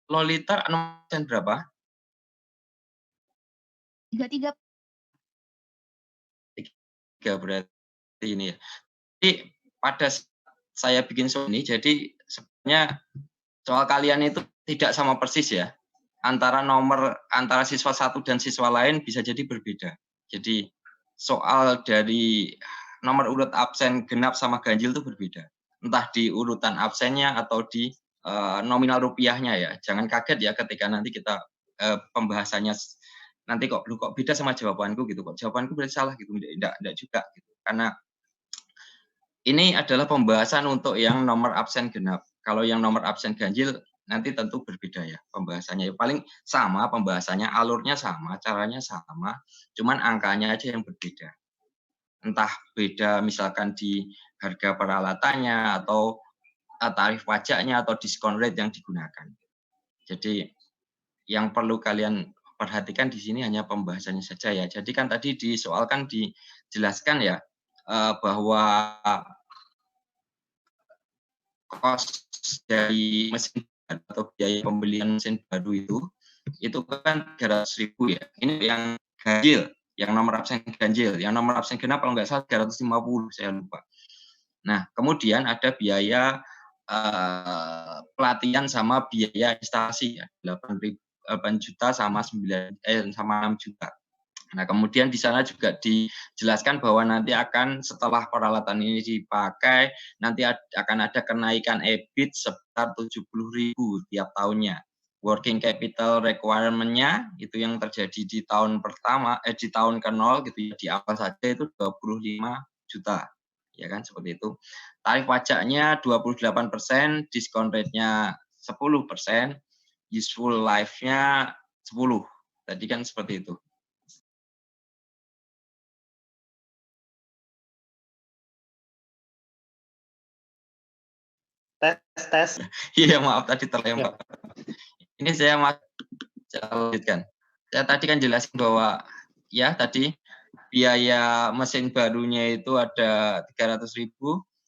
Lolita absen berapa? 33. 3 berarti ini ya. Jadi pada saya bikin soal ini, jadi sebenarnya soal kalian itu tidak sama persis ya. Antara siswa satu dan siswa lain bisa jadi berbeda. Jadi soal dari nomor urut absen genap sama ganjil itu berbeda. Entah di urutan absennya atau di nominal rupiahnya ya. Jangan kaget ya ketika nanti kita pembahasannya nanti kok lu kok beda sama jawabanku gitu kok. Jawabanku berarti salah gitu. Enggak juga gitu. Karena ini adalah pembahasan untuk yang nomor absen genap. Kalau yang nomor absen ganjil nanti tentu berbeda ya pembahasannya. Paling sama pembahasannya, alurnya sama, caranya sama, cuman angkanya aja yang berbeda. Entah beda misalkan di harga peralatannya atau tarif pajaknya atau diskon rate yang digunakan. Jadi yang perlu kalian perhatikan di sini hanya pembahasannya saja ya. Jadi kan tadi di soal kan dijelaskan ya bahwa kos dari mesin atau biaya pembelian mesin baru itu kan 300.000 ya. Ini yang ganjil, yang nomor absen ganjil, yang nomor absen genap kalau nggak salah 350, saya lupa. Nah, kemudian ada biaya pelatihan sama biaya instalasi ya, 8 juta sama 6 juta. Nah, kemudian di sana juga dijelaskan bahwa nanti akan setelah peralatan ini dipakai, nanti akan ada kenaikan EBIT sebesar 70.000 tiap tahunnya. Working capital requirement-nya itu yang terjadi di tahun pertama, di tahun ke-0 gitu ya, di awal saja itu 25 juta. Ya kan, seperti itu. Tarif pajaknya 28%, diskon rate-nya 10%, useful life-nya 10. Tadi kan seperti itu. Tes. Iya, maaf tadi terlempar. Ini saya lanjutkan. Saya tadi kan jelasin bahwa ya tadi biaya mesin barunya itu ada 300.000,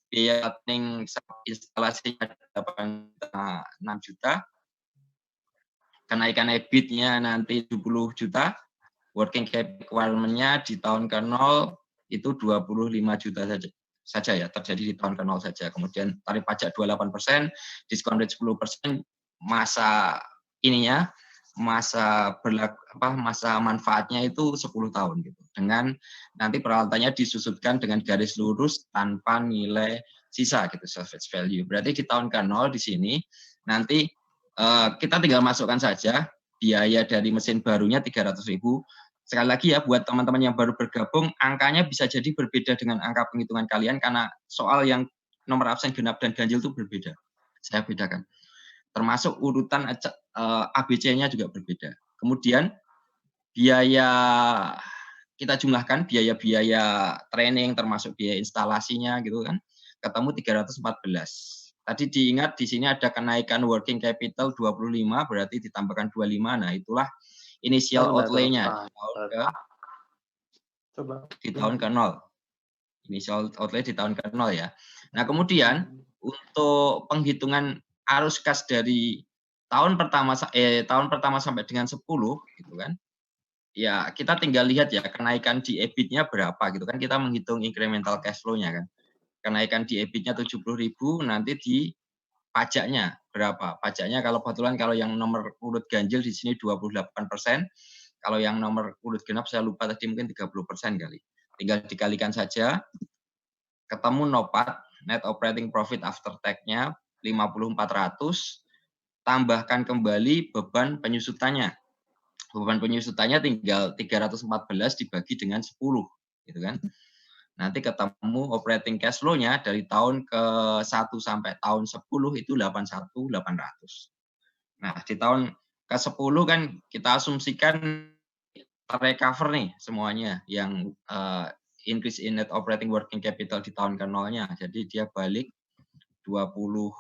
biaya cutting instalasinya 6 juta, kenaikan EBIT-nya nanti 70 juta, working capital requirement-nya di tahun ke-0 itu 25 juta saja ya, terjadi di tahun ke-0 saja. Kemudian tarif pajak 28%, diskon rate 10%, masa ininya, masa manfaatnya itu 10 tahun gitu. Dengan nanti peralatannya disusutkan dengan garis lurus tanpa nilai sisa gitu, salvage value. Berarti di tahun ke-0 di sini nanti kita tinggal masukkan saja biaya dari mesin barunya 300.000. Sekali lagi ya, buat teman-teman yang baru bergabung, angkanya bisa jadi berbeda dengan angka penghitungan kalian karena soal yang nomor absen genap dan ganjil itu berbeda. Saya bedakan. Termasuk urutan ABC-nya juga berbeda. Kemudian biaya kita jumlahkan biaya-biaya training termasuk biaya instalasinya gitu kan, ketemu 314. Tadi diingat di sini ada kenaikan working capital 25 berarti ditambahkan 25. Nah, itulah initial outlay-nya di tahun ke-0. Initial outlay di tahun ke-0 ya. Nah, kemudian untuk penghitungan arus kas dari tahun pertama sampai dengan 10 gitu kan. Ya, kita tinggal lihat ya kenaikan di EBIT-nya berapa gitu kan, kita menghitung incremental cash flow-nya kan. Kenaikan di EBIT-nya 70.000, nanti di pajaknya berapa? Pajaknya kalau kebetulan kalau yang nomor urut ganjil di sini 28%, kalau yang nomor urut genap saya lupa tadi mungkin 30% kali. Tinggal dikalikan saja, ketemu NOPAT, net operating profit after tax-nya 50.400, tambahkan kembali beban penyusutannya. Beban penyusutannya tinggal 314 dibagi dengan 10, gitu kan. Nanti ketemu operating cash flow-nya dari tahun ke-1 sampai tahun 10 itu 81.800. Nah, di tahun ke-10 kan kita asumsikan recover nih semuanya yang increase in net operating working capital di tahun ke-0-nya. Jadi dia balik 25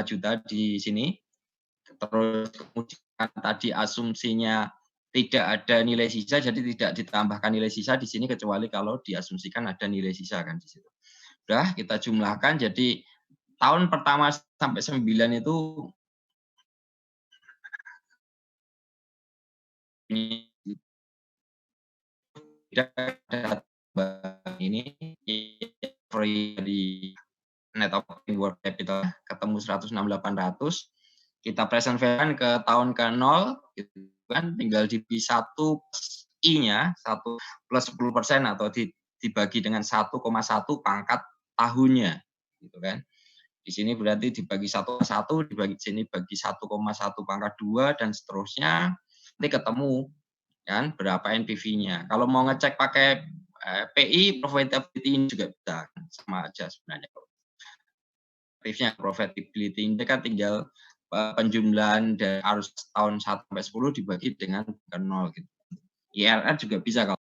juta di sini. Terus kemudian tadi asumsinya tidak ada nilai sisa, jadi tidak ditambahkan nilai sisa di sini kecuali kalau diasumsikan ada nilai sisa kan di situ. Udah kita jumlahkan, jadi tahun pertama sampai 9 itu ini free di net operating working capital ketemu 106.800, kita present value ke tahun ke-0 gitu kan, tinggal di B1 plus I-nya 1 plus 10% atau dibagi dengan 1,1 pangkat tahunnya gitu kan. Di sini berarti dibagi 1,1, dibagi sini bagi 1,1 pangkat 2 dan seterusnya. Nanti ketemu kan berapa NPV-nya. Kalau mau ngecek pakai PI profitability ini juga bisa, sama aja sebenarnya. Profitability ini kan tinggal penjumlahan dari arus tahun 1 sampai 10 dibagi dengan ke 0 gitu. IRR juga bisa kalau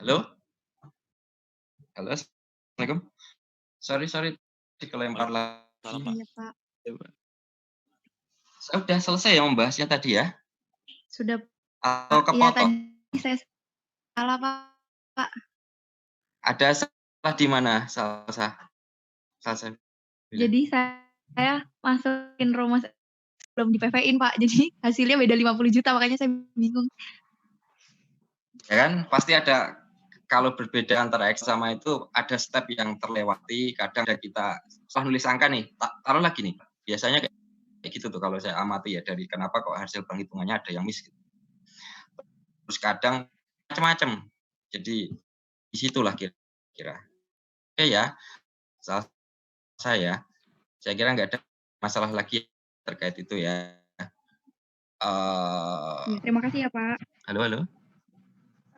Halo? Halo, Assalamualaikum. Sorry, kelempar lagi. Iya, Pak. Sudah selesai ya membahasnya tadi ya? Sudah, Atau Pak. Iya, kepotong? tadi saya salah, Pak. Ada salah di mana? Salah. Jadi saya masukin rumah belum di PV-in, Pak. Jadi hasilnya beda 50 juta, makanya saya bingung. Ya kan, pasti ada kalau berbeda antara X sama itu ada step yang terlewati, kadang ada kita setelah nulis angka nih, taruh lagi nih. Biasanya kayak gitu tuh kalau saya amati ya dari kenapa kok hasil penghitungannya ada yang miss gitu. Terus kadang macam-macam. Jadi disitulah kira-kira. Oke ya, saya kira nggak ada masalah lagi terkait itu ya. Ya, terima kasih ya, Pak. Halo.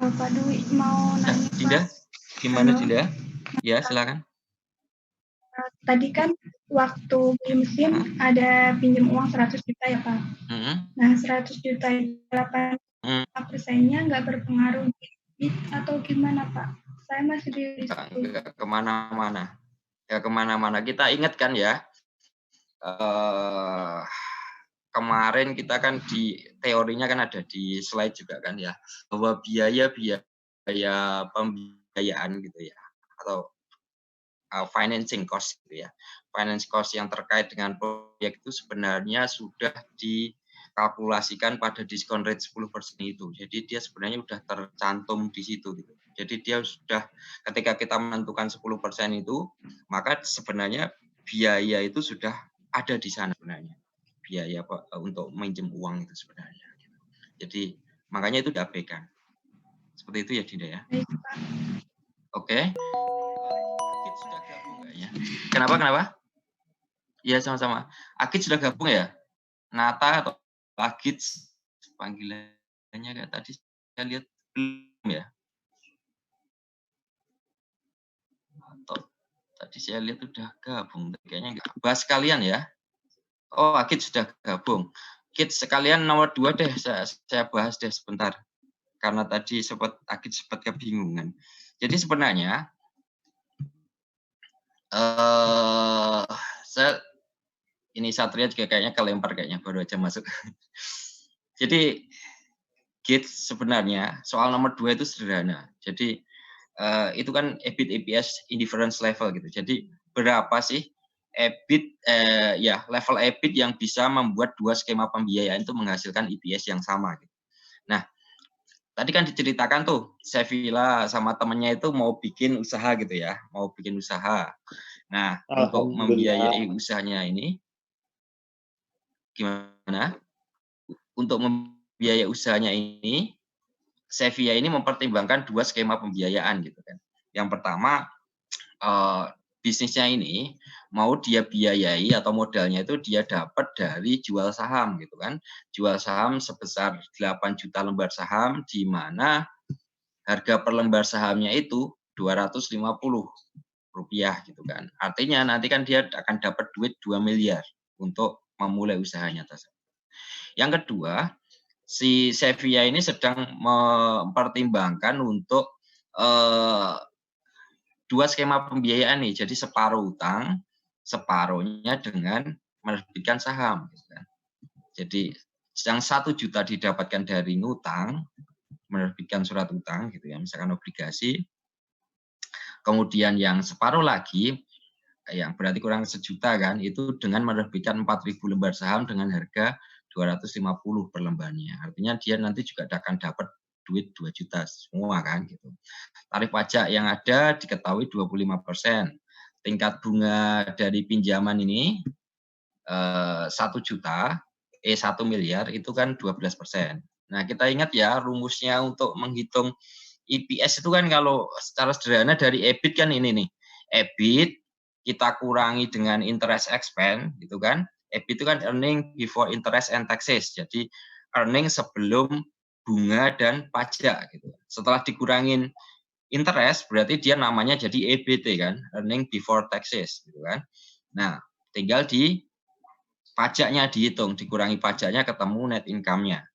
Pak Dwi mau nanya, Dinda, Pak. gimana Halo. Dinda? Ya, silakan. Tadi kan waktu musim ada pinjam uang 100 juta ya, Pak. Nah, 100 juta itu 8% nggak berpengaruh atau gimana, Pak? Saya masih di Nggak kemana-mana. Ya kemana-mana. Kita ingat kan ya, kemarin kita kan di teorinya kan ada di slide juga kan ya, bahwa biaya pembiayaan gitu ya, atau financing cost gitu ya. Finance cost yang terkait dengan proyek itu sebenarnya sudah dikalkulasikan pada diskon rate 10% itu. Jadi dia sebenarnya sudah tercantum di situ gitu. Jadi dia sudah ketika kita menentukan 10% itu, maka sebenarnya biaya itu sudah ada di sana sebenarnya. Biaya untuk minjem uang itu sebenarnya. Jadi makanya itu diabaikan. Seperti itu ya Dinda ya. Oke. Akid sudah gabung kayaknya. Kenapa? Iya sama-sama. Akid sudah gabung ya? Nata atau Akid panggilannya kayak tadi saya lihat belum ya? Atau tadi saya lihat sudah gabung, kayaknya enggak. Bahas sekalian ya. Oh, Akid sudah gabung. Akid sekalian nomor 2 deh, saya bahas deh sebentar. Karena tadi Akid sempat kebingungan. Jadi sebenarnya ini Satria juga kayaknya kelempar kayaknya baru aja masuk. Jadi Gates sebenarnya soal nomor 2 itu sederhana. Jadi itu kan EBIT EPS indifference level gitu. Jadi berapa sih EBIT level EBIT yang bisa membuat dua skema pembiayaan itu menghasilkan EPS yang sama gitu. Nah, tadi kan diceritakan tuh Sevilla sama temennya itu mau bikin usaha gitu ya, mau bikin usaha. Nah, untuk membiayai usahanya ini gimana? Untuk membiayai usahanya ini, Sevilla ini mempertimbangkan dua skema pembiayaan gitu kan. Yang pertama, bisnisnya ini mau dia biayai atau modalnya itu dia dapat dari jual saham gitu kan. Jual saham sebesar 8 juta lembar saham di mana harga per lembar sahamnya itu Rp250 gitu kan. Artinya nanti kan dia akan dapat duit 2 miliar untuk memulai usahanya tersebut. Yang kedua, si Sevilla ini sedang mempertimbangkan untuk dua skema pembiayaan nih. Jadi separuh utang, separuhnya dengan menerbitkan saham. Gitu kan. Jadi yang 1 juta didapatkan dari ngutang, menerbitkan surat utang gitu ya, misalkan obligasi. Kemudian yang separuh lagi, yang berarti kurang 1 juta kan, itu dengan menerbitkan 4.000 lembar saham dengan harga 250 per lembarnya. Artinya dia nanti juga akan dapat duit 2 juta semua kan gitu. Tarif pajak yang ada diketahui 25%. Tingkat bunga dari pinjaman ini 1 juta, 1 miliar itu kan 12%. Nah, kita ingat ya rumusnya untuk menghitung EPS itu kan kalau secara sederhana dari EBIT kan ini nih. EBIT kita kurangi dengan interest expense gitu kan. EBIT itu kan earning before interest and taxes. Jadi earning sebelum bunga dan pajak gitu. Setelah dikurangin interest berarti dia namanya jadi EBT kan, earning before taxes gitu kan. Nah, tinggal di pajaknya dihitung, dikurangi pajaknya ketemu net income-nya.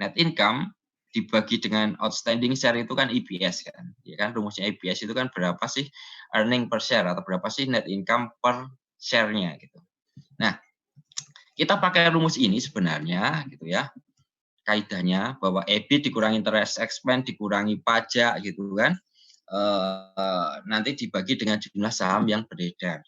Net income dibagi dengan outstanding share itu kan EPS kan. Ya kan rumusnya EPS itu kan berapa sih earning per share atau berapa sih net income per share-nya gitu. Nah, kita pakai rumus ini sebenarnya gitu ya. Kaidahnya bahwa EBIT dikurangi interest expense dikurangi pajak gitu kan. Nanti dibagi dengan jumlah saham yang beredar.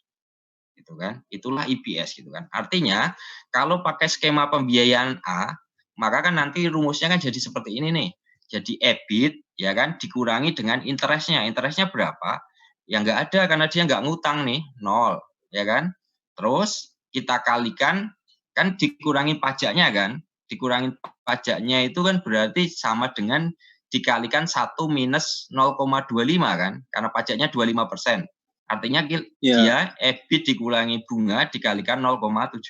Gitu kan. Itulah EPS gitu kan. Artinya kalau pakai skema pembiayaan A, maka kan nanti rumusnya kan jadi seperti ini nih. Jadi EBIT ya kan dikurangi dengan interestnya. Interestnya berapa? Ya nggak ada karena dia nggak ngutang nih, 0 ya kan. Terus kita kalikan kan dikurangi pajaknya kan. Dikurangi pajaknya itu kan berarti sama dengan dikalikan 1 minus 0,25 kan. Karena pajaknya 25%. Artinya dia EBIT dikurangi bunga dikalikan 0,75.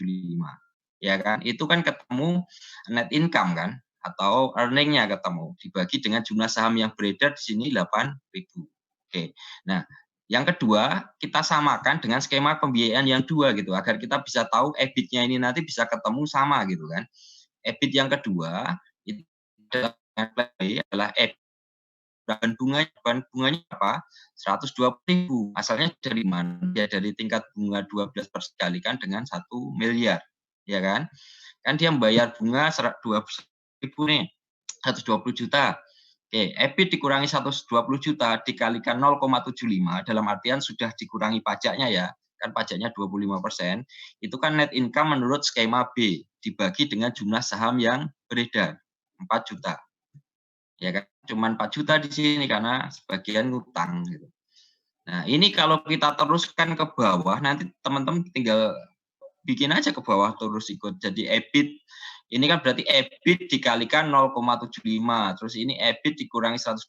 Ya kan? Itu kan ketemu net income kan atau earning-nya ketemu dibagi dengan jumlah saham yang beredar di sini 8.000. Oke. Nah, yang kedua kita samakan dengan skema pembiayaan yang 2 gitu agar kita bisa tahu EBIT-nya ini nanti bisa ketemu sama gitu kan. EBIT yang kedua itu adalah EBIT dan bunganya apa? 120.000. Asalnya dari mana? Ya dari tingkat bunga 12% dikalikan dengan 1 miliar. Ya kan? Kan dia membayar bunga 12.000 nih. 120 juta. Oke, EBIT dikurangi 120 juta dikalikan 0,75 dalam artian sudah dikurangi pajaknya ya. Kan pajaknya 25%. Itu kan net income menurut skema B dibagi dengan jumlah saham yang beredar 4 juta. Ya kan cuman 4 juta di sini karena sebagian ngutang gitu. Nah, ini kalau kita teruskan ke bawah nanti teman-teman tinggal bikin aja ke bawah terus ikut. Jadi EBIT ini kan berarti EBIT dikalikan 0,75. Terus ini EBIT dikurangi 120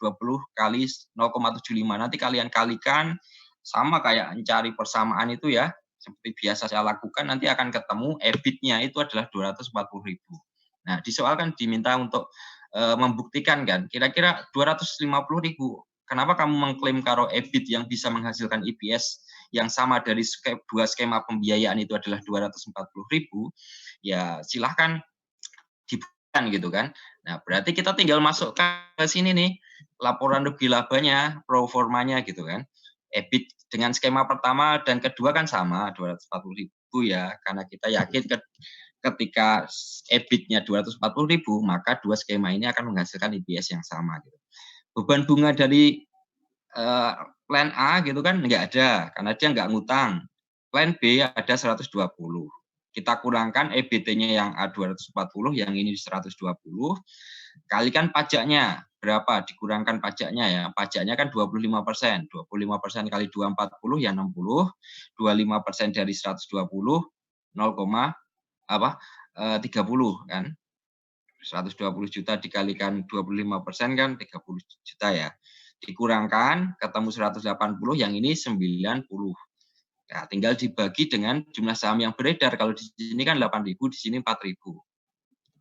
kali 0,75. Nanti kalian kalikan sama kayak mencari persamaan itu ya. Seperti biasa saya lakukan nanti akan ketemu EBIT-nya itu adalah 240.000. Nah, di soal kan diminta untuk membuktikan kan, kira-kira 250.000. Kenapa kamu mengklaim kalau EBIT yang bisa menghasilkan EPS yang sama dari dua skema pembiayaan itu adalah 240.000? Ya silahkan dibuktikan gitu kan. Nah berarti kita tinggal masukkan ke sini nih laporan rugi labanya, pro formanya gitu kan. EBIT dengan skema pertama dan kedua kan sama 240.000 ya, karena kita yakin ketika EBIT-nya 240.000, maka dua skema ini akan menghasilkan EPS yang sama. Gitu. Beban bunga dari plan A gitu kan nggak ada, karena dia nggak ngutang. Plan B ada 120. Kita kurangkan EBT-nya yang A 240, yang ini 120. Kalikan pajaknya, berapa dikurangkan pajaknya ya. Pajaknya kan 25%. 25% kali 240 ya 60. 25% dari 120, 30 kan. 120 juta dikalikan 25% kan 30 juta ya. Dikurangkan ketemu 180, yang ini 90. Ya, tinggal dibagi dengan jumlah saham yang beredar. Kalau di sini kan 8.000, di sini 4.000.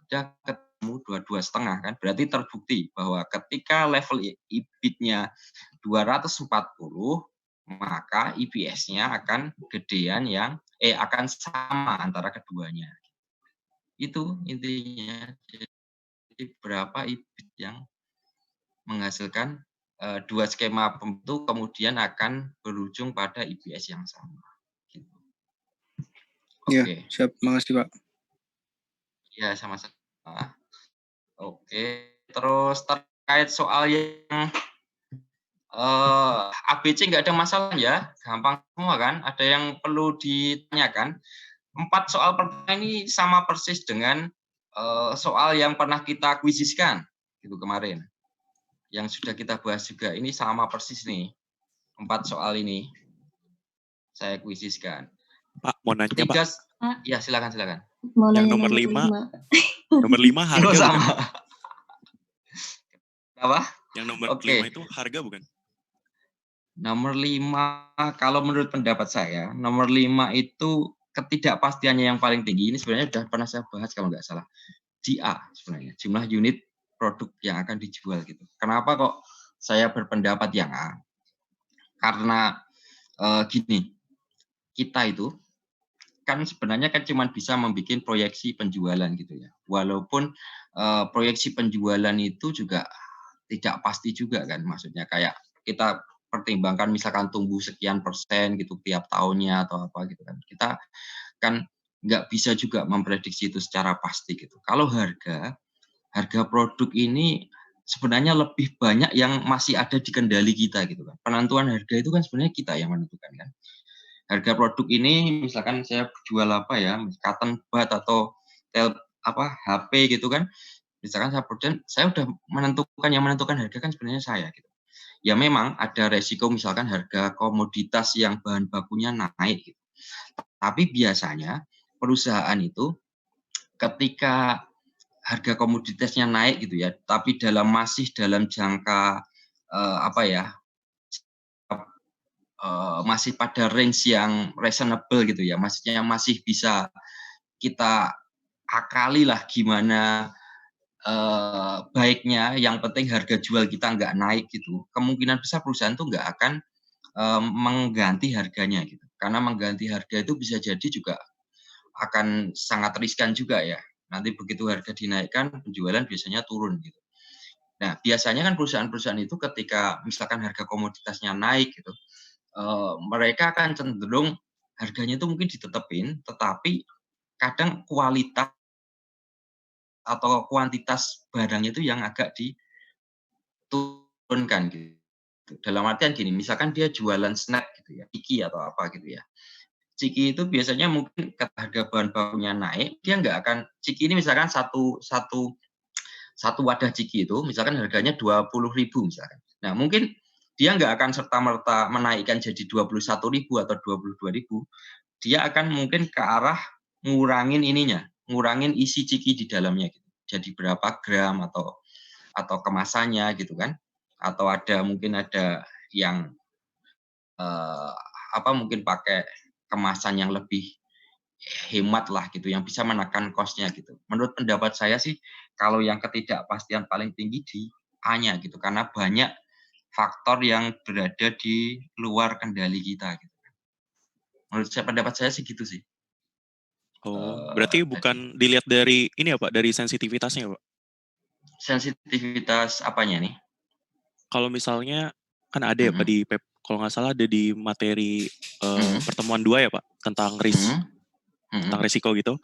Udah ketemu 22,5 kan. Berarti terbukti bahwa ketika level EBIT-nya 240, maka EPS-nya akan gedean akan sama antara keduanya. Itu intinya. Jadi berapa EBIT yang menghasilkan dua skema itu kemudian akan berujung pada EPS yang sama. Gitu. Oke. Ya, siap. Makasih, Pak. Ya, sama-sama. Oke. Terus terkait soal yang ABC nggak ada masalah ya, gampang semua kan. Ada yang perlu ditanyakan. 4 soal pertama ini sama persis dengan soal yang pernah kita kuisiskan gitu kemarin. Yang sudah kita bahas juga, ini sama persis nih. 4 soal ini saya kuisiskan. Pak, mau nanya Pak. Ya silakan. Yang nomor 5. Nomor 5 harga sama. Bukan? Apa? Yang nomor 5 itu harga bukan? Nomor 5, kalau menurut pendapat saya, nomor 5 itu ketidakpastiannya yang paling tinggi. Ini sebenarnya sudah pernah saya bahas kalau nggak salah. Di A sebenarnya, jumlah unit produk yang akan dijual gitu. Kenapa kok saya berpendapat yang A? Karena gini, kita itu kan sebenarnya kan cuma bisa membuat proyeksi penjualan gitu ya. Walaupun proyeksi penjualan itu juga tidak pasti juga kan, maksudnya kayak kita pertimbangkan misalkan tumbuh sekian persen gitu tiap tahunnya atau apa gitu kan. Kita kan nggak bisa juga memprediksi itu secara pasti gitu. Kalau harga produk ini sebenarnya lebih banyak yang masih ada di kendali kita gitu kan. Penentuan harga itu kan sebenarnya kita yang menentukan kan. Harga produk ini misalkan saya jual apa ya, cotton bud atau HP gitu kan. Misalkan saya udah menentukan harga kan sebenarnya saya gitu. Ya memang ada resiko misalkan harga komoditas yang bahan bakunya naik gitu. Tapi biasanya perusahaan itu ketika harga komoditasnya naik gitu ya, tapi masih dalam jangka masih pada range yang reasonable gitu ya, maksudnya masih bisa kita akali lah gimana baiknya, yang penting harga jual kita nggak naik gitu. Kemungkinan besar perusahaan tuh nggak akan mengganti harganya gitu. Karena mengganti harga itu bisa jadi juga akan sangat riskan juga ya. Nanti begitu harga dinaikkan, penjualan biasanya turun gitu. Nah, biasanya kan perusahaan-perusahaan itu ketika misalkan harga komoditasnya naik gitu, mereka akan cenderung harganya itu mungkin ditetepin, tetapi kadang kualitas atau kuantitas barangnya itu yang agak diturunkan gitu. Dalam artian gini, misalkan dia jualan snack gitu ya, ciki atau apa gitu ya. Ciki itu biasanya mungkin harga bahan bakunya naik, dia nggak akan, ciki ini misalkan satu wadah ciki itu misalkan harganya 20.000 misalkan. Nah, mungkin dia nggak akan serta-merta menaikkan jadi 21.000 atau 22.000. Dia akan mungkin ke arah ngurangin isi ciki di dalamnya gitu. Jadi berapa gram atau kemasannya gitu kan. Atau mungkin ada yang mungkin pakai kemasan yang lebih hemat lah gitu, yang bisa menekan cost-nya gitu. Menurut pendapat saya sih, kalau yang ketidakpastian paling tinggi di A-nya gitu, karena banyak faktor yang berada di luar kendali kita gitu. Menurut pendapat saya sih gitu sih. Berarti bukan dilihat dari ini ya Pak, dari sensitivitasnya Pak? Sensitivitas apanya nih? Kalau misalnya kan ada ya Pak di kalau nggak salah ada di materi pertemuan 2 ya Pak, tentang risk, tentang risiko gitu.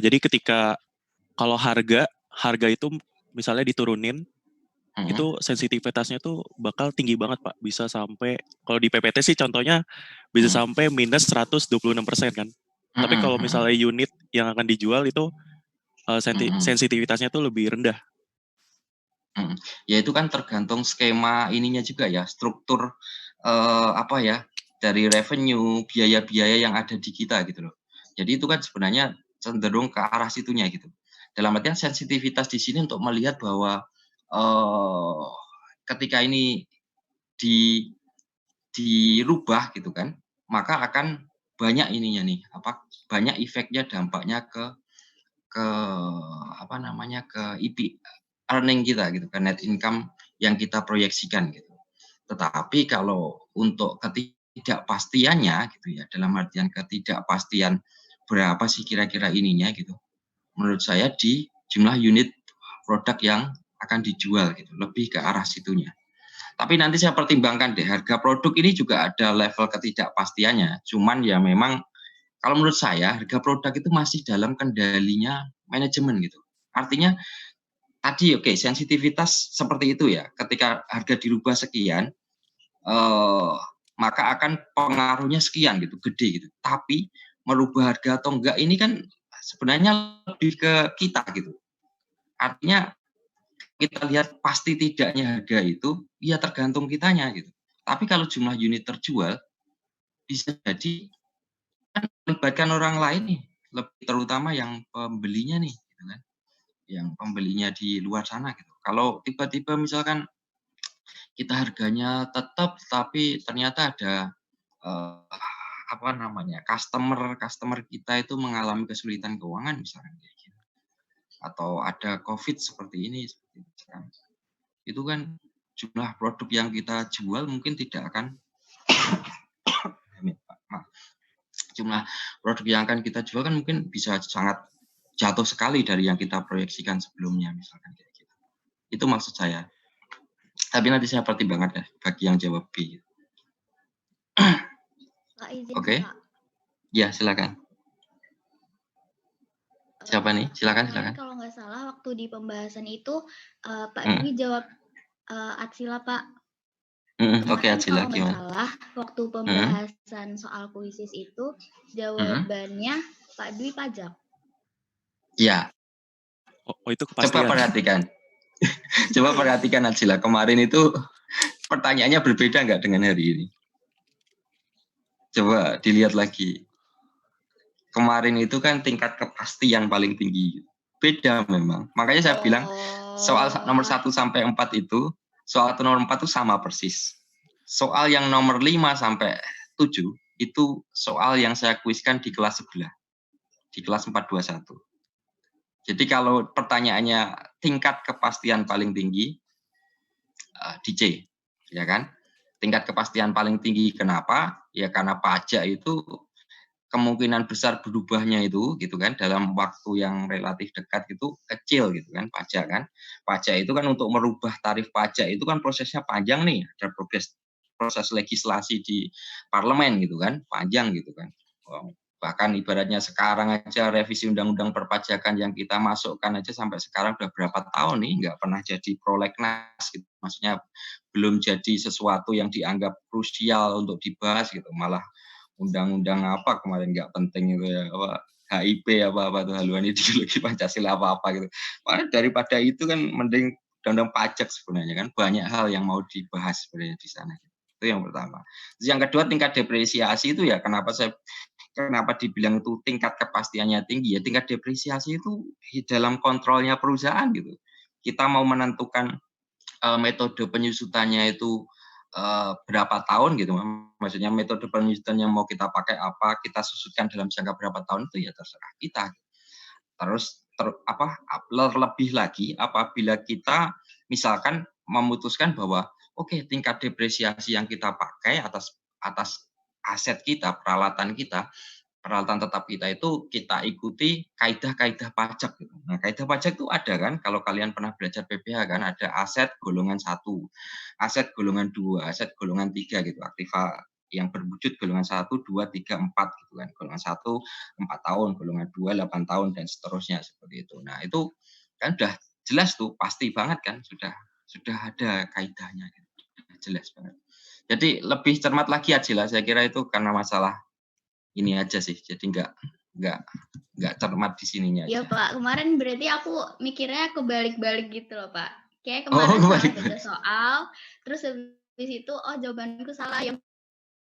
Jadi ketika kalau harga itu misalnya diturunin, itu sensitivitasnya tuh bakal tinggi banget Pak, bisa sampai, kalau di PPT sih contohnya bisa sampai minus 126% kan. Tapi kalau misalnya unit yang akan dijual itu sensitivitasnya tuh lebih rendah. Ya itu kan tergantung skema ininya juga ya, struktur dari revenue, biaya-biaya yang ada di kita gitu loh. Jadi itu kan sebenarnya cenderung ke arah situnya gitu. Dalam artian sensitivitas di sini untuk melihat bahwa ketika ini dirubah gitu kan, maka akan banyak ininya nih, banyak efeknya, dampaknya ke earning kita gitu kan, net income yang kita proyeksikan gitu. Tetapi kalau untuk ketidakpastiannya gitu ya, dalam artian ketidakpastian berapa sih kira-kira ininya gitu, menurut saya di jumlah unit produk yang akan dijual gitu, lebih ke arah situnya. Tapi nanti saya pertimbangkan deh, harga produk ini juga ada level ketidakpastiannya. Cuman ya memang kalau menurut saya harga produk itu masih dalam kendalinya manajemen gitu. Artinya tadi sensitivitas seperti itu ya. Ketika harga dirubah sekian, maka akan pengaruhnya sekian gitu, gede gitu. Tapi merubah harga atau enggak ini kan sebenarnya lebih ke kita gitu. Artinya kita lihat pasti tidaknya harga itu, ya tergantung kitanya gitu. Tapi kalau jumlah unit terjual, bisa jadi kan melibatkan orang lain nih, lebih terutama yang pembelinya nih, gitu kan. Yang pembelinya di luar sana gitu. Kalau tiba-tiba misalkan kita harganya tetap, tapi ternyata ada customer kita itu mengalami kesulitan keuangan misalkan kayak gitu. Atau ada COVID seperti ini, itu kan jumlah produk yang kita jual mungkin tidak akan jumlah produk yang akan kita jual kan mungkin bisa sangat jatuh sekali dari yang kita proyeksikan sebelumnya misalkan kayak gitu. Itu maksud saya. Tapi nanti saya pertimbangkan deh bagi yang jawab B. Oke. Ya, silakan. Siapa nih? Silakan. Kalau nggak salah waktu di pembahasan itu Pak Dwi jawab Atsila, Pak. Oke, Atsila kalau nggak salah waktu pembahasan soal kuisis itu jawabannya Pak Dwi pajak. Ya. Oh itu kepastian. Coba perhatikan Atsila. Kemarin itu pertanyaannya berbeda nggak dengan hari ini? Coba dilihat lagi. Kemarin itu kan tingkat kepastian paling tinggi. Beda memang. Makanya saya bilang soal nomor 1 sampai 4 itu, soal nomor 4 itu sama persis. Soal yang nomor 5 sampai 7 itu soal yang saya kuiskan di kelas sebelah. Di kelas 421. Jadi kalau pertanyaannya tingkat kepastian paling tinggi di C, ya kan? Tingkat kepastian paling tinggi kenapa? Ya karena pajak itu kemungkinan besar berubahnya itu gitu kan dalam waktu yang relatif dekat itu kecil gitu kan pajak itu kan untuk merubah tarif pajak itu kan prosesnya panjang nih, ada proses legislasi di parlemen gitu kan panjang gitu kan. Bahkan ibaratnya sekarang aja revisi undang-undang perpajakan yang kita masukkan aja sampai sekarang udah berapa tahun nih nggak pernah jadi prolegnas gitu. Maksudnya belum jadi sesuatu yang dianggap krusial untuk dibahas gitu, malah undang-undang apa kemarin nggak penting itu ya, HIP apa tuh haluan ideologi Pancasila apa gitu. Padahal daripada itu kan mending undang-undang pajak sebenarnya kan banyak hal yang mau dibahas sebenarnya di sana. Itu yang pertama. Terus yang kedua tingkat depresiasi itu ya kenapa dibilang itu tingkat kepastiannya tinggi ya tingkat depresiasi itu dalam kontrolnya perusahaan gitu. Kita mau menentukan metode penyusutannya itu berapa tahun gitu, maksudnya metode penyusutan yang mau kita pakai apa, kita susutkan dalam jangka berapa tahun itu ya terserah kita. Terus lebih lagi apabila kita misalkan memutuskan bahwa oke, tingkat depresiasi yang kita pakai atas aset kita, peralatan tetap kita itu kita ikuti kaidah-kaidah pajak gitu. Nah, kaidah pajak itu ada kan kalau kalian pernah belajar PPh kan ada aset golongan 1, aset golongan 2, aset golongan 3 gitu. Aktiva yang berwujud golongan 1, 2, 3, 4 gitu kan. Golongan 1 4 tahun, golongan 2 8 tahun dan seterusnya seperti itu. Nah, itu kan udah jelas tuh, pasti banget kan sudah ada kaidahnya gitu. Jelas banget. Jadi lebih cermat lagi aja lah saya kira itu karena masalah ini aja sih, jadi nggak cermat di sininya aja. Ya Pak, kemarin berarti aku mikirnya kebalik-balik gitu loh Pak. Kayak kemarin salah baca soal, terus habis itu jawabanku salah yang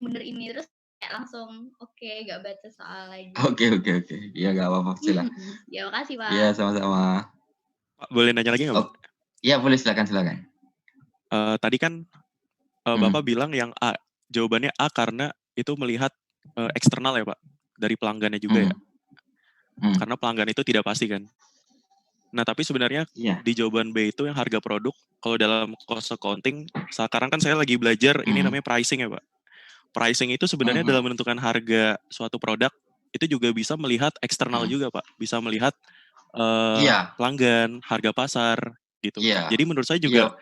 bener ini, terus kayak langsung oke, nggak baca soal lagi. Oke, ya nggak apa-apa, silakan. Ya makasih Pak. Iya sama-sama. Pak, boleh nanya lagi nggak Pak? Iya boleh, silakan. Tadi kan Bapak bilang yang A, jawabannya A karena itu melihat eksternal ya Pak, dari pelanggannya juga ya. Karena pelanggan itu tidak pasti kan. Nah tapi sebenarnya di jawaban B itu yang harga produk, kalau dalam cost accounting, sekarang kan saya lagi belajar ini namanya pricing ya Pak. Pricing itu sebenarnya dalam menentukan harga suatu produk, itu juga bisa melihat eksternal juga Pak. Bisa melihat pelanggan, harga pasar gitu. Jadi menurut saya juga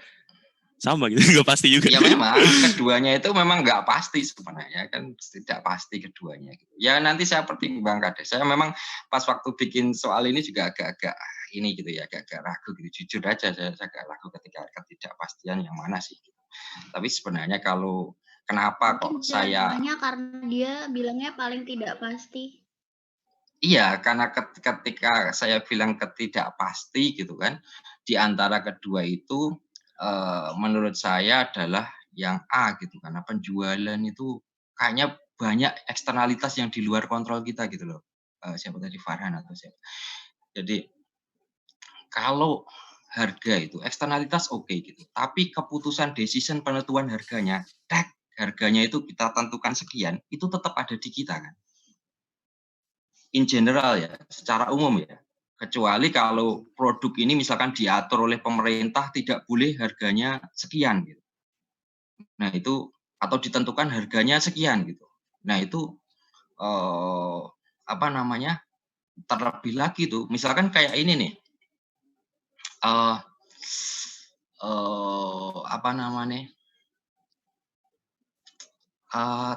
sama gitu, nggak pasti juga. Ya memang keduanya itu memang nggak pasti sebenarnya kan, tidak pasti keduanya. Gitu. Ya nanti saya pertimbangkan deh. Saya memang pas waktu bikin soal ini juga agak-agak ini gitu ya, agak-agak ragu gitu. Jujur aja saya agak ragu ketika ketidakpastian yang mana sih. Gitu. Tapi sebenarnya kalau Kenapa mungkin kok saya... karena dia bilangnya paling tidak pasti. Iya, karena ketika saya bilang ketidak pasti gitu kan, di antara kedua itu menurut saya adalah yang A gitu, karena penjualan itu kayaknya banyak eksternalitas yang di luar kontrol kita gitu loh. Siapa tadi, Farhan atau siapa. Jadi kalau harga itu eksternalitas oke gitu, tapi keputusan decision penentuan harganya, harganya itu kita tentukan sekian, itu tetap ada di kita kan. In general ya, secara umum ya. Kecuali kalau produk ini misalkan diatur oleh pemerintah tidak boleh harganya sekian gitu. Nah itu, atau ditentukan harganya sekian gitu. Nah itu terlebih lagi tuh, misalkan kayak ini nih,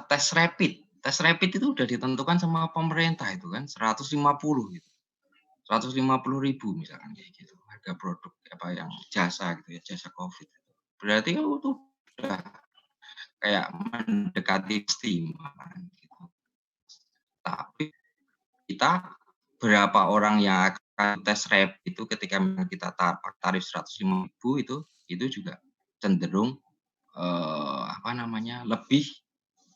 tes rapid itu udah ditentukan sama pemerintah itu kan 150 gitu. 150.000 misalkan kayak gitu harga produk yang jasa gitu ya, jasa COVID. Berarti kan itu udah kayak mendekati istimewa gitu. Tapi kita berapa orang yang akan tes rapid itu ketika kita tarif 150.000 itu juga cenderung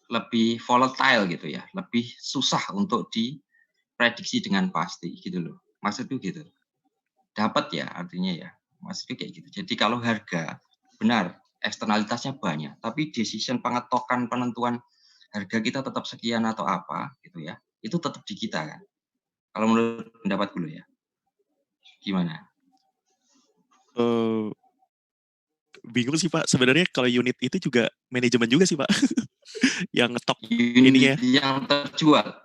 lebih volatile gitu ya, lebih susah untuk diprediksi dengan pasti gitu loh. Maksudku gitu. Dapat ya artinya ya. Maksudku kayak gitu. Jadi kalau harga benar eksternalitasnya banyak, tapi decision pengetokan penentuan harga kita tetap sekian atau apa gitu ya. Itu tetap di kita kan. Kalau menurut pendapat dulu ya. Gimana? Bingung sih Pak. Sebenarnya kalau unit itu juga manajemen juga sih Pak. Yang ngetok unit yang terjual.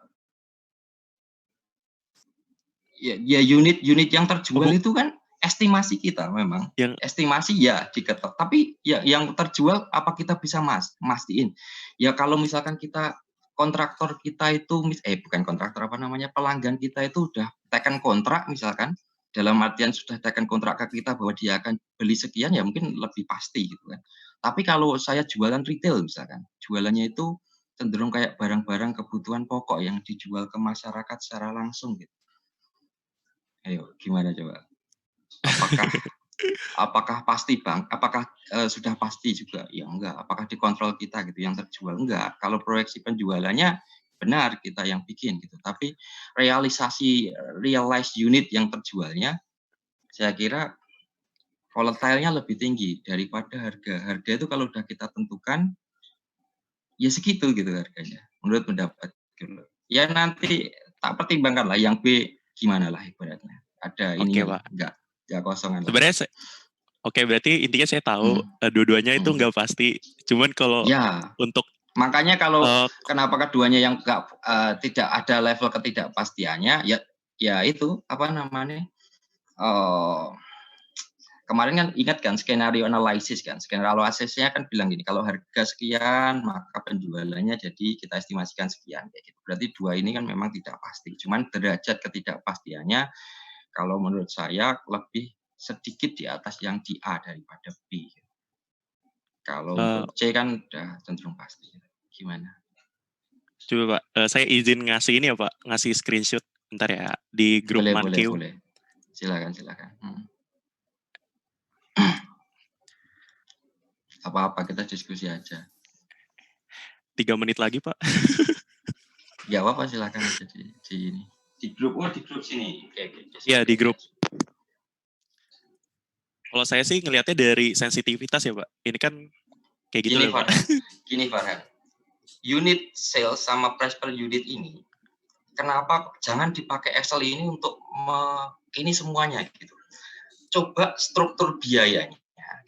Ya unit yang terjual itu kan estimasi kita memang. Estimasi ya diketok. Tapi ya yang terjual apa kita bisa mastiin? Ya kalau misalkan kita kontraktor kita itu bukan kontraktor pelanggan kita itu udah tekan kontrak misalkan, dalam artian sudah tekan kontrak ke kita bahwa dia akan beli sekian, ya mungkin lebih pasti gitu kan. Tapi kalau saya jualan retail misalkan, jualannya itu cenderung kayak barang-barang kebutuhan pokok yang dijual ke masyarakat secara langsung gitu. Ayo, gimana coba? Apakah pasti Bang? Apakah sudah pasti juga? Ya enggak. Apakah dikontrol kita gitu yang terjual? Enggak. Kalau proyeksi penjualannya benar kita yang bikin gitu. Tapi realisasi realized unit yang terjualnya, saya kira volatile-nya lebih tinggi daripada harga. Harga itu kalau udah kita tentukan, ya segitu gitu harganya. Menurut pendapat gitu. Ya nanti tak pertimbangkan lah yang B gimana lah ibaratnya. Ada ini enggak kosongan. Sebenarnya berarti intinya saya tahu dua-duanya itu enggak pasti. Cuman kalau untuk makanya kalau kenapa keduanya yang enggak tidak ada level ketidakpastiannya ya itu kemarin kan ingat kan skenario analisis kan. Skenario analisisnya kan bilang gini, kalau harga sekian maka penjualannya jadi kita estimasikan sekian kayak gitu. Berarti dua ini kan memang tidak pasti. Cuman derajat ketidakpastiannya kalau menurut saya lebih sedikit di atas yang di A daripada B. Kalau untuk C kan udah cenderung pasti. Gimana? Coba Pak, saya izin ngasih ini ya Pak, ngasih screenshot bentar ya di grup Mankeu. Boleh. Silakan. Apa-apa kita diskusi aja. 3 menit lagi Pak. Ya apa silakan aja di ini. Di grup sini. Iya di grup. Kalau saya sih ngelihatnya dari sensitivitas ya Pak. Ini kan kayak gitu loh Pak. Gini Farhan. Unit sales sama price per unit ini, kenapa jangan dipakai Excel ini untuk ini semuanya gitu. Coba struktur biayanya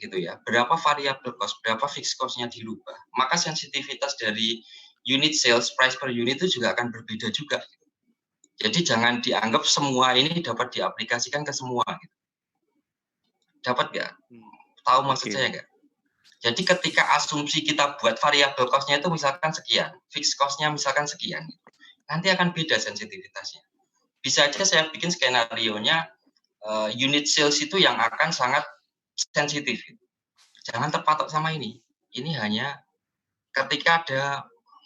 gitu ya. Berapa variable cost, berapa fixed cost-nya dirubah. Maka sensitivitas dari unit sales price per unit itu juga akan berbeda juga. Gitu. Jadi jangan dianggap semua ini dapat diaplikasikan ke semua. Gitu. Dapat nggak? Tahu maksud saya nggak? Jadi ketika asumsi kita buat variable cost-nya itu misalkan sekian, fixed cost-nya misalkan sekian, nanti akan beda sensitivitasnya. Bisa aja saya bikin skenario-nya unit sales itu yang akan sangat sensitif. Jangan terpatok sama ini. Ini hanya ketika ada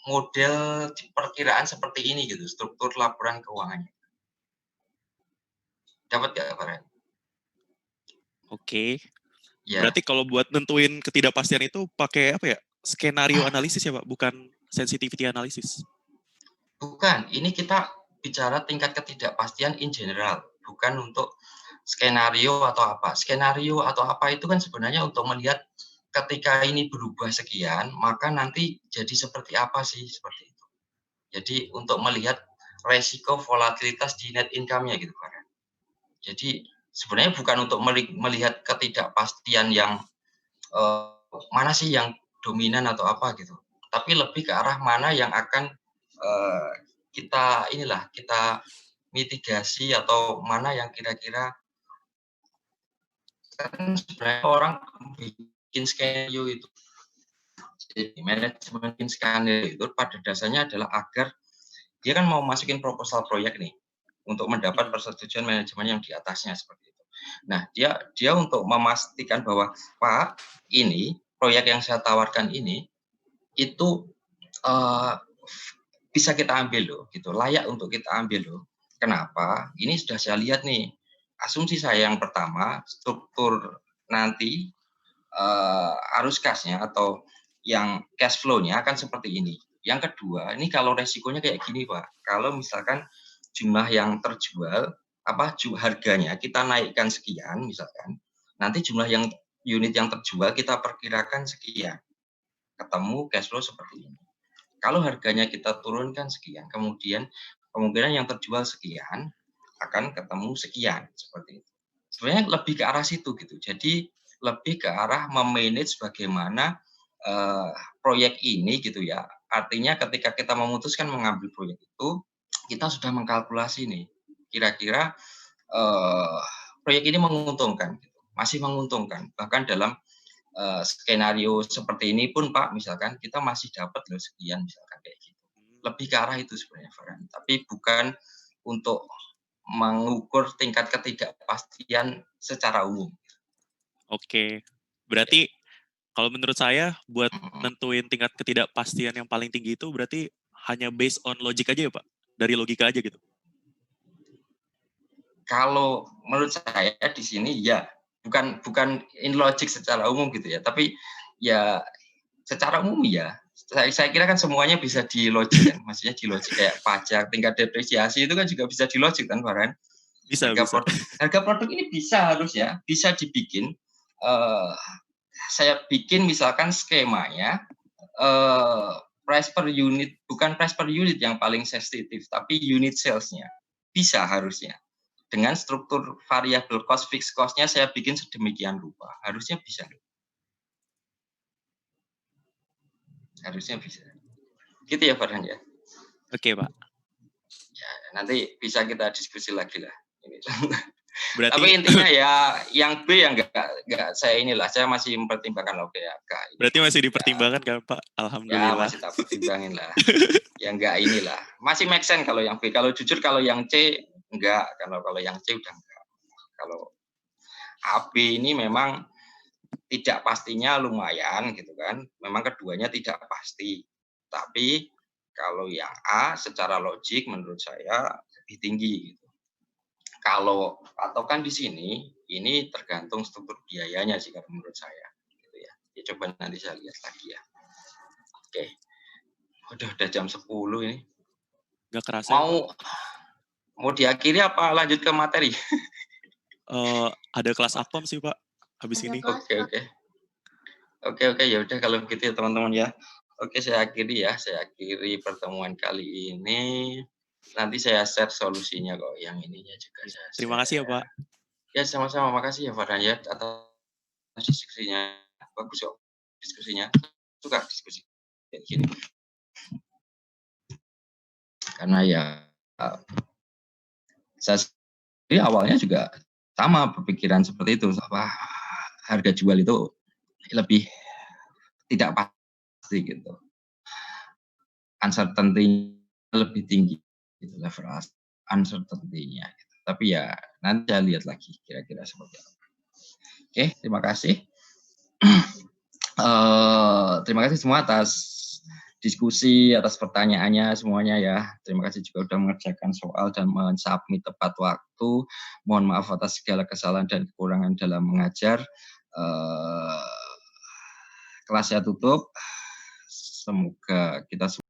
model perkiraan seperti ini gitu, struktur laporan keuangannya. Dapat nggak, Farhan? Oke. Ya. Berarti kalau buat nentuin ketidakpastian itu pakai apa ya? Skenario analisis ya, Pak, bukan sensitivity analisis. Bukan, ini kita bicara tingkat ketidakpastian in general, bukan untuk skenario atau apa. Skenario atau apa itu kan sebenarnya untuk melihat ketika ini berubah sekian, maka nanti jadi seperti apa sih, seperti itu. Jadi untuk melihat resiko volatilitas di net income-nya gitu, Farhan. Jadi sebenarnya bukan untuk melihat ketidakpastian yang mana sih yang dominan atau apa gitu, tapi lebih ke arah mana yang akan kita mitigasi atau mana yang kira-kira kan sebenarnya orang bikin skenario itu. Jadi manajemen skenario itu pada dasarnya adalah agar dia kan mau masukin proposal proyek nih untuk mendapat persetujuan manajemen yang di atasnya seperti itu. Nah, dia untuk memastikan bahwa Pak, ini proyek yang saya tawarkan ini itu bisa kita ambil loh, gitu, layak untuk kita ambil loh. Kenapa? Ini sudah saya lihat nih, asumsi saya yang pertama, struktur nanti arus kasnya atau yang cash flow-nya akan seperti ini. Yang kedua, ini kalau resikonya kayak gini, Pak. Kalau misalkan jumlah yang terjual, harganya kita naikkan sekian, misalkan, nanti jumlah yang unit yang terjual kita perkirakan sekian. Ketemu cash flow seperti ini. Kalau harganya kita turunkan sekian, kemudian kemungkinan yang terjual sekian akan ketemu sekian, seperti itu. Sebenarnya lebih ke arah situ gitu. Jadi lebih ke arah memanage bagaimana proyek ini gitu ya. Artinya ketika kita memutuskan mengambil proyek itu, kita sudah mengkalkulasi nih, kira-kira proyek ini menguntungkan, gitu. Masih menguntungkan. Bahkan dalam skenario seperti ini pun Pak, misalkan kita masih dapat loh sekian, misalkan kayak gitu. Lebih ke arah itu sebenarnya, Farhan. Tapi bukan untuk mengukur tingkat ketidakpastian secara umum. Oke, berarti kalau menurut saya buat nentuin tingkat ketidakpastian yang paling tinggi itu berarti hanya based on logic aja ya, Pak? Dari logika aja gitu? Kalau menurut saya di sini ya, bukan in logic secara umum gitu ya, tapi ya secara umum ya. Saya kira kan semuanya bisa di logic kan, maksudnya di logic kayak pajak, tingkat depresiasi itu kan juga bisa di logic kan, Farhan? Bisa. Harga produk ini bisa dibikin. Saya bikin misalkan skemanya price per unit, bukan price per unit yang paling sensitif, tapi unit sales-nya. Bisa harusnya. Dengan struktur variable cost, fixed cost-nya saya bikin sedemikian rupa. Harusnya bisa. Harusnya bisa. Gitu ya, Farhan ya? Oke, Pak. Ya, nanti bisa kita diskusi lagi lah. Berarti, tapi intinya ya yang B yang enggak saya masih mempertimbangkan LPHK. Berarti masih dipertimbangkan kan Pak? Alhamdulillah. Ya masih tak pertimbangin lah. Ya enggak inilah. Masih make sense kalau yang B. Kalau jujur kalau yang C enggak. Kalau yang C udah enggak. Kalau AB ini memang tidak pastinya lumayan gitu kan. Memang keduanya tidak pasti. Tapi kalau yang A secara logik menurut saya lebih tinggi gitu. Kalau patokan di sini, ini tergantung struktur biayanya sih kalau menurut saya. Gitu ya. Ya coba nanti saya lihat lagi ya. Oke. Udah jam 10 ini. Nggak kerasa. Mau diakhiri apa lanjut ke materi? Ada kelas apam sih Pak, habis ini. Oke, ya udah kalau begitu ya teman-teman ya. Oke, saya akhiri pertemuan kali ini. Nanti saya share solusinya kok, yang ininya juga saya share. Terima kasih ya Pak. Ya sama-sama, makasih ya Farhan ya atas diskusinya. Bagus kok diskusinya, suka diskusi kayak gini. Karena ya saya sendiri awalnya juga sama berpikiran seperti itu, harga jual itu lebih tidak pasti gitu, uncertainty lebih tinggi gitu, level uncertainty-nya gitu. Tapi ya nanti saya lihat lagi kira-kira seperti apa. Oke, terima kasih. Terima kasih semua atas diskusi, atas pertanyaannya semuanya ya. Terima kasih juga sudah mengerjakan soal dan mensubmit tepat waktu. Mohon maaf atas segala kesalahan dan kekurangan dalam mengajar. Kelasnya tutup. Semoga kita